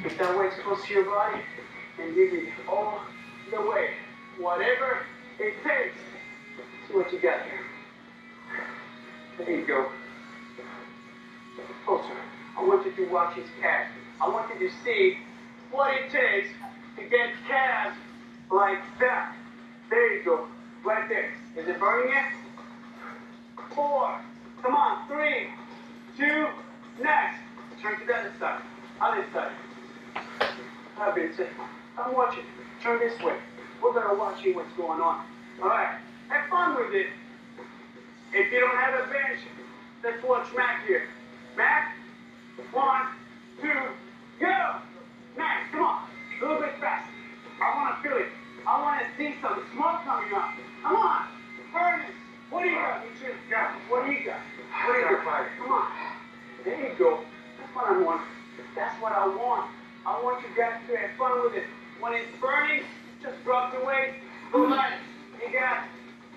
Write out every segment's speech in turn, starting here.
Get that weight close to your body and give it all the way. Whatever it takes. See what you got here. There you go. Closer. I want you to watch his calves. I want you to see what it takes to get calves like that. There you go. Right there. Is it burning it? 4. Come on. 3, 2, next. Turn to the other side. Other side. I'm watching. Turn this way. We're going to watch you what's going on. All right. Have fun with it. If you don't have a bench, let's watch Mac here. Mac, 1, 2, go. Mac, come on. A little bit faster. I want to feel it. I want to see some smoke coming up. Come on. Ernest, what do you got? What do you got? What do you got? Come on. There you go. That's what I want. That's what I want. I want you guys to have fun with it. When it's burning, just drop the weight. Go light. You got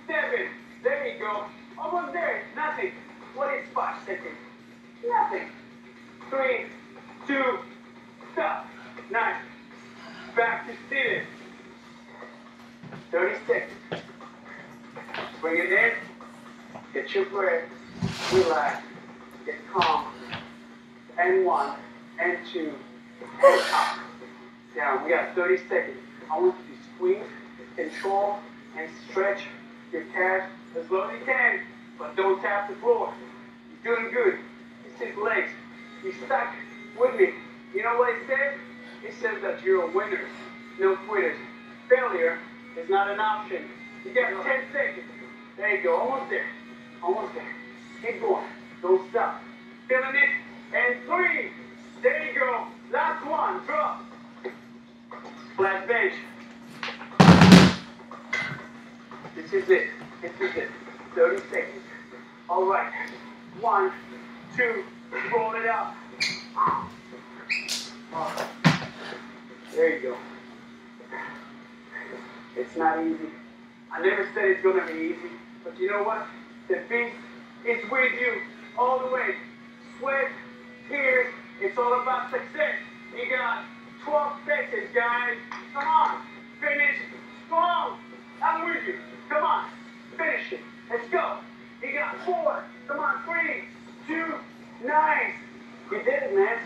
7. There you go. Almost there. Nothing. What is 5 seconds? Nothing. 3, 2, stop. Nice. Back to seated. 30 seconds. Bring it in. Get your breath. Relax. Get calm. And 1, and 2, and up. Down. We got 30 seconds. I want you to squeeze, control, and stretch your calves as low as you can, but don't tap the floor. You're doing good. It's his legs. You stuck with me. You know what it says? It says that you're a winner, no quitters. Failure is not an option. You got 10 seconds. There you go. Almost there. Almost there. Keep going. Don't stop. Feeling it? And 3. There you go. Last one. Drop. Flat bench. This is it. This is it. 30 seconds. All right. 1, 2. Roll it out. There you go. It's not easy. I never said it's going to be easy. But you know what? The beast is with you all the way. Sweat, tears. It's all about success. You got 12 seconds, guys. Come on. Finish strong. I'm with you. Come on. Finish it. Let's go. You got 4. Come on. 3, 2, nice. You did it, man.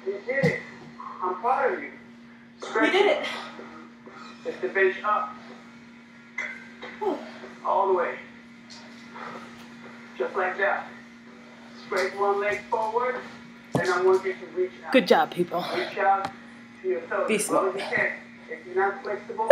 You did it. I'm proud of you. You did it. Lift the bench up. All the way. Just like that. Straight one leg forward. And I want you to reach out. Good job, people. Reach out to your toes. Be As well smart. as you can. If you're not flexible,